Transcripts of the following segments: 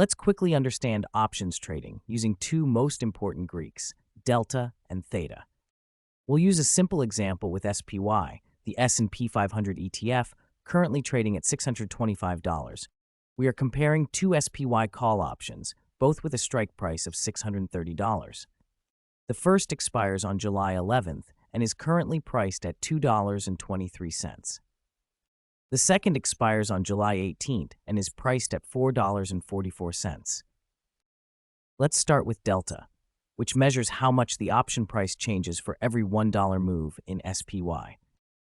Let's quickly understand options trading using two most important Greeks, delta and theta. We'll use a simple example with SPY, the S&P 500 ETF, currently trading at $625. We are comparing two SPY call options, both with a strike price of $630. The first expires on July 11th and is currently priced at $2.23. The second expires on July 18th and is priced at $4.44. Let's start with delta, which measures how much the option price changes for every $1 move in SPY.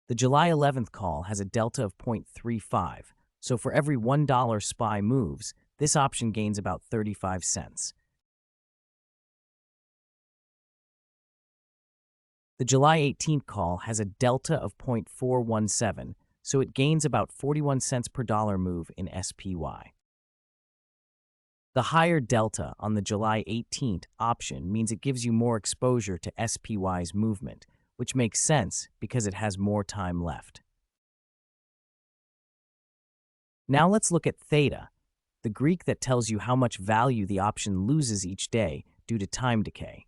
The July 11th call has a delta of 0.35, so for every $1 SPY moves, this option gains about 35 cents. The July 18th call has a delta of 0.417, so it gains about 41 cents per dollar move in SPY. The higher delta on the July 18th option means it gives you more exposure to SPY's movement, which makes sense because it has more time left. Now let's look at theta, the Greek that tells you how much value the option loses each day due to time decay.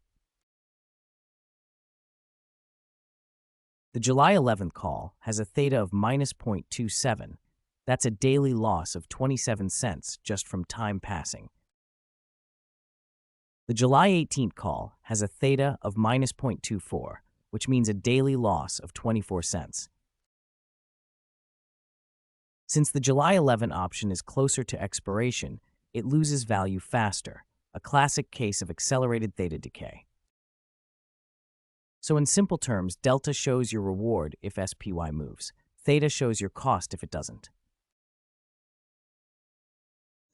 The July 11th call has a theta of minus 0.27. That's a daily loss of 27 cents just from time passing. The July 18th call has a theta of minus 0.24, which means a daily loss of 24 cents. Since the July 11 option is closer to expiration, it loses value faster, a classic case of accelerated theta decay. So in simple terms, delta shows your reward if SPY moves. Theta shows your cost if it doesn't.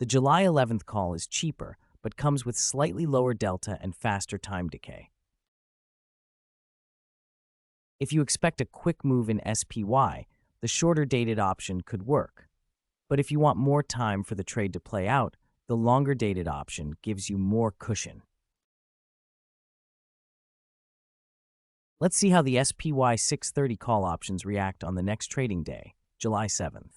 The July 11th call is cheaper, but comes with slightly lower delta and faster time decay. If you expect a quick move in SPY, the shorter dated option could work. But if you want more time for the trade to play out, the longer dated option gives you more cushion. Let's see how the SPY 630 call options react on the next trading day, July 7th.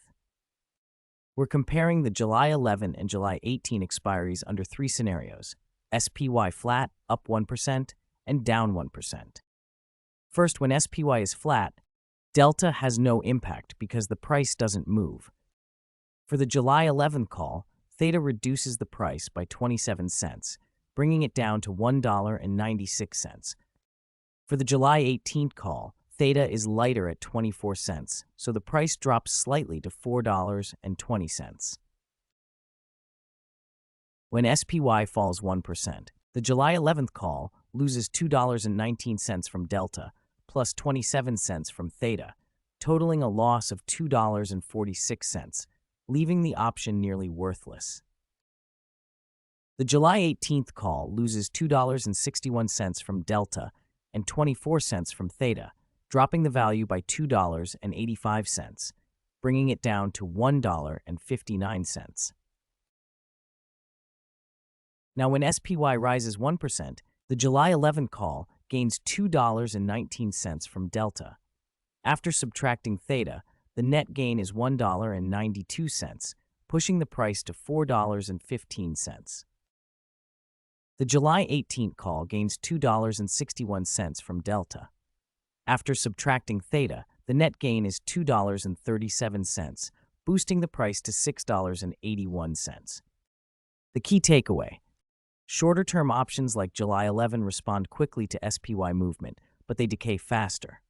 We're comparing the July 11 and July 18 expiries under three scenarios: SPY flat, up 1%, and down 1%. First, when SPY is flat, delta has no impact because the price doesn't move. For the July 11 call, theta reduces the price by 27 cents, bringing it down to $1.96. For the July 18th call, theta is lighter at 24 cents, so the price drops slightly to $4.20. When SPY falls 1%, the July 11th call loses $2.19 from delta, plus 27 cents from theta, totaling a loss of $2.46, leaving the option nearly worthless. The July 18th call loses $2.61 from delta and 24 cents from theta, dropping the value by $2.85, bringing it down to $1.59. Now, when SPY rises 1%, the July 11 call gains $2.19 from delta. After subtracting theta, the net gain is $1.92, pushing the price to $4.15. The July 18th call gains $2.61 from delta. After subtracting theta, the net gain is $2.37, boosting the price to $6.81. The key takeaway: shorter-term options like July 11 respond quickly to SPY movement, but they decay faster.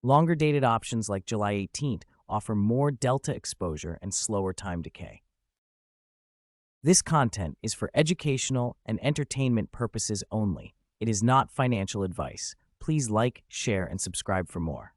Longer-dated options like July 18th offer more delta exposure and slower time decay. This content is for educational and entertainment purposes only. It is not financial advice. Please like, share, and subscribe for more.